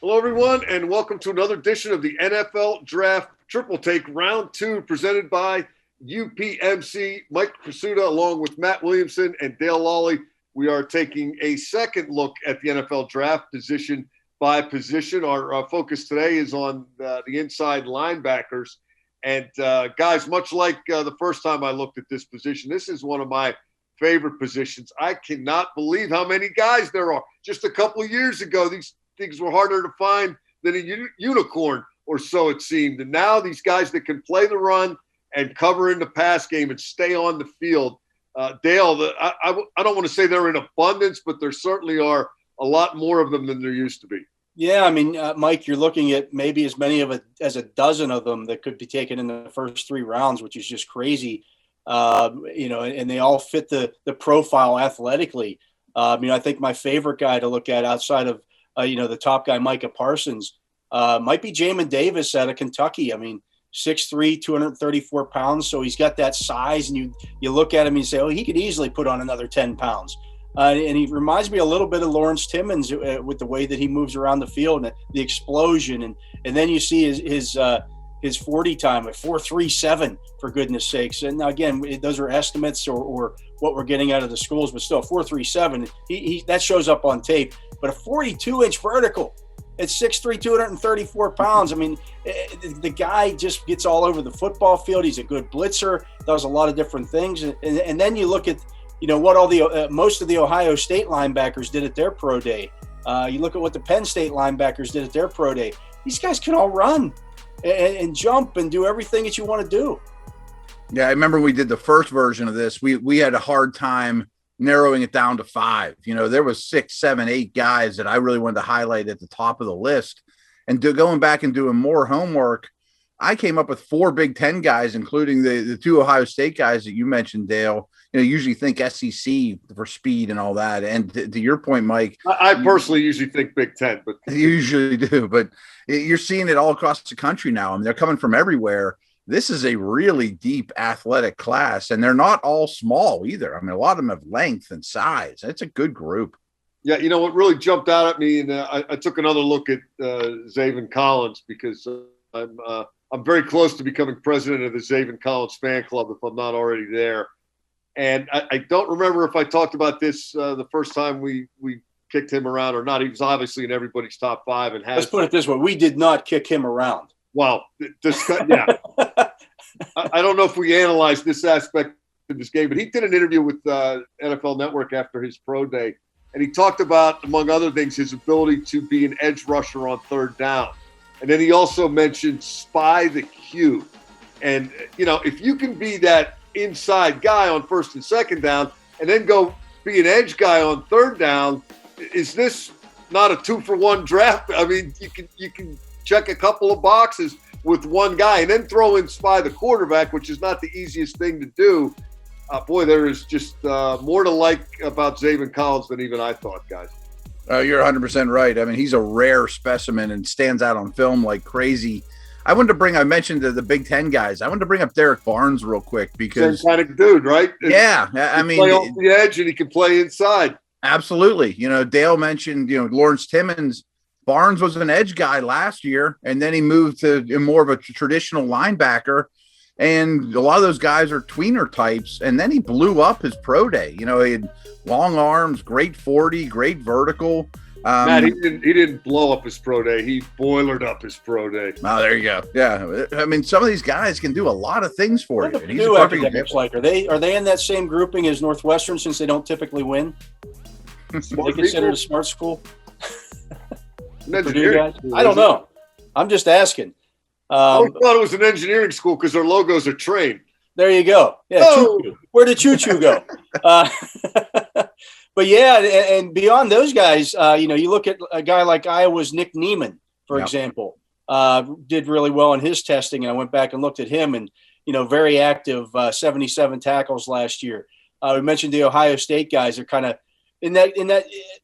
Hello, everyone, and welcome to another edition of the NFL Draft Triple Take Round 2, presented by UPMC. Mike Prisuta, along with Matt Williamson and Dale Lolley. We are taking a second look at the NFL Draft position by position. Our focus today is on the inside linebackers. And, guys, much like the first time I looked at this position, this is one of my favorite positions. I cannot believe how many guys there are. Just a couple of years ago, these things were harder to find than a unicorn, or so it seemed. And now these guys that can play the run and cover in the pass game and stay on the field. Dale, I don't want to say they're in abundance, but there certainly are a lot more of them than there used to be. Yeah, I mean, Mike, you're looking at maybe as many as a dozen of them that could be taken in the first 3 rounds, which is just crazy. And they all fit the profile athletically. I think my favorite guy to look at outside of the top guy, Micah Parsons, might be Jamin Davis out of Kentucky. I mean, 6'3", 234 pounds. So he's got that size, and you look at him and you say, oh, he could easily put on another 10 pounds. And he reminds me a little bit of Lawrence Timmons with the way that he moves around the field and the explosion. And then you see his 40 time at 4.37, for goodness sakes. And now, again, those are estimates or what we're getting out of the schools, but still 4.37, he that shows up on tape. But a 42-inch vertical at 6'3", 234 pounds. I mean, the guy just gets all over the football field. He's a good blitzer, does a lot of different things. And then you look at, what all the most of the Ohio State linebackers did at their pro day. You look at what the Penn State linebackers did at their pro day. These guys can all run and jump and do everything that you want to do. Yeah, I remember we did the first version of this. We had a hard time narrowing it down to 5. There was 6, 7, 8 guys that I really wanted to highlight at the top of the list. And going back and doing more homework, I came up with 4 Big Ten guys, including the 2 Ohio State guys that you mentioned, Dale. Usually think SEC for speed and all that. And to your point, Mike, I personally usually think Big Ten, but you usually do. But you're seeing it all across the country now. I mean, they're coming from everywhere. This is a really deep athletic class, and they're not all small either. I mean, a lot of them have length and size. It's a good group. Yeah, what really jumped out at me, and I took another look at ZAVEN Collins, because I'm very close to becoming president of the ZAVEN Collins fan club if I'm not already there. And I don't remember if I talked about this the first time we kicked him around or not. He was obviously in everybody's top 5. And let's put it this way: we did not kick him around. Well, yeah. I don't know if we analyzed this aspect of this game, but he did an interview with NFL Network after his pro day, and he talked about, among other things, his ability to be an edge rusher on 3rd down. And then he also mentioned spy the Q. And, if you can be that inside guy on 1st and 2nd down and then go be an edge guy on 3rd down, is this not a 2-for-1 draft? I mean, you can check a couple of boxes with one guy and then throw in spy the quarterback, which is not the easiest thing to do. Boy, there is just more to like about ZAVEN Collins than even I thought, guys. You're 100% right. I mean, he's a rare specimen and stands out on film like crazy. I mentioned the Big Ten guys. I wanted to bring up DERRICK Barnes real quick because same kind of dude, right? Yeah. I mean, play off the edge and he can play inside. Absolutely. Dale mentioned, Lawrence Timmons. Barnes was an edge guy last year, and then he moved to more of a traditional linebacker. And a lot of those guys are tweener types. And then he blew up his pro day. He had long arms, great 40, great vertical. Matt, he didn't blow up his pro day. He boilered up his pro day. Oh, there you go. Yeah. I mean, some of these guys can do a lot of things for you. And he's a perfect example. Like, are they in that same grouping as Northwestern since they don't typically win? They considered a smart school? Purdue guys? I don't know. I'm just asking. I thought it was an engineering school because their logos are train. There you go. Yeah, Choo-choo. Where did Choo-choo go? But yeah, and beyond those guys, you look at a guy like Iowa's Nick Neiman, for example, did really well in his testing. And I went back and looked at him and, very active, 77 tackles last year. We mentioned the Ohio State guys are kind of in that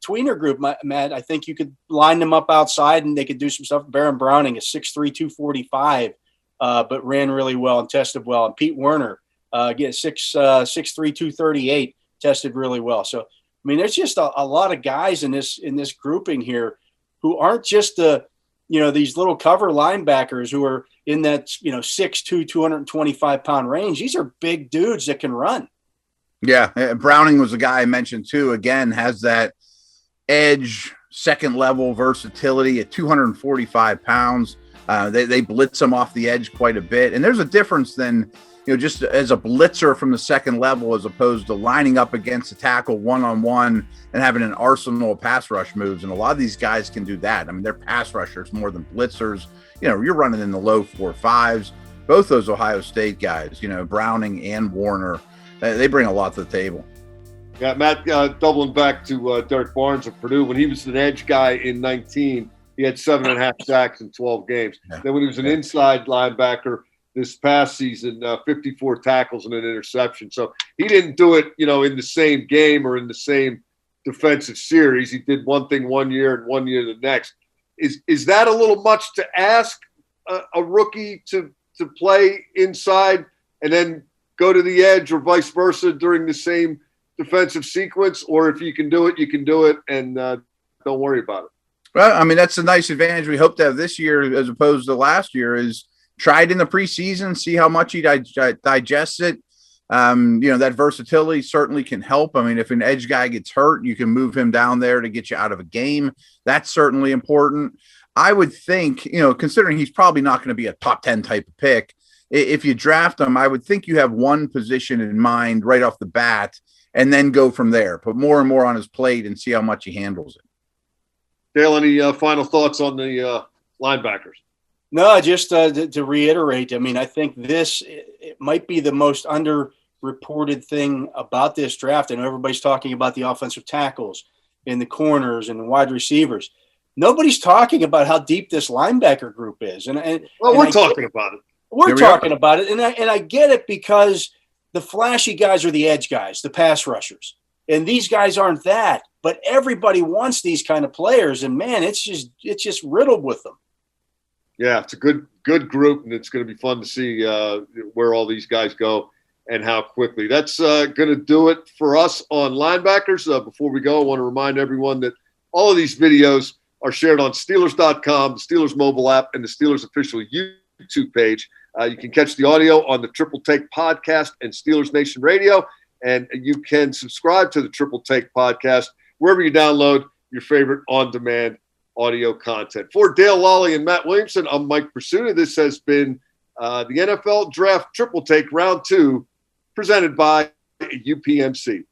tweener group, Matt. I think you could line them up outside and they could do some stuff. Baron Browning is 6'3", 245, but ran really well and tested well. And Pete Werner, again, 6'3", 238, tested really well. So, I mean, there's just a lot of guys in this grouping here who aren't just the these little cover linebackers who are in that, 6'2", 225-pound range. These are big dudes that can run. Yeah, Browning was the guy I mentioned too. Again, has that edge, second level versatility at 245 pounds. They blitz him off the edge quite a bit. And there's a difference then, just as a blitzer from the second level, as opposed to lining up against a tackle one-on-one and having an arsenal of pass rush moves. And a lot of these guys can do that. I mean, they're pass rushers more than blitzers. You're running in the low 4.5s. Both those Ohio State guys, Browning and Warner, they bring a lot to the table. Yeah, Matt, doubling back to Derrick Barnes of Purdue, when he was an edge guy in 19, he had 7.5 sacks in 12 games. Yeah. Then when he was an inside linebacker this past season, 54 tackles and an interception. So he didn't do it, in the same game or in the same defensive series. He did one thing one year and 1 year the next. Is that a little much to ask a rookie to play inside and then go to the edge or vice versa during the same defensive sequence? Or if you can do it, you can do it, and don't worry about it. Well, I mean, that's a nice advantage we hope to have this year as opposed to last year, is try it in the preseason, see how much he digests it. That versatility certainly can help. I mean, if an edge guy gets hurt, you can move him down there to get you out of a game. That's certainly important. I would think, considering he's probably not going to be a top 10 type of pick, if you draft him, I would think you have one position in mind right off the bat and then go from there. Put more and more on his plate and see how much he handles it. Dale, any final thoughts on the linebackers? No, just to reiterate, I mean, I think it might be the most underreported thing about this draft. I know everybody's talking about the offensive tackles and the corners and the wide receivers. Nobody's talking about how deep this linebacker group is. We're talking about it. We're talking about it, and I get it, because the flashy guys are the edge guys, the pass rushers. And these guys aren't that. But everybody wants these kind of players, and man, it's just riddled with them. Yeah, it's a good group, and it's going to be fun to see where all these guys go and how quickly. That's going to do it for us on linebackers. Before we go, I want to remind everyone that all of these videos are shared on Steelers.com, the Steelers mobile app, and the Steelers official YouTube page. You can catch the audio on the Triple Take podcast and Steelers Nation Radio, and you can subscribe to the Triple Take podcast wherever you download your favorite on-demand audio content. For Dale Lolley and Matt Williamson, I'm Mike Prisuta. This has been the NFL Draft Triple Take Round 2, presented by UPMC.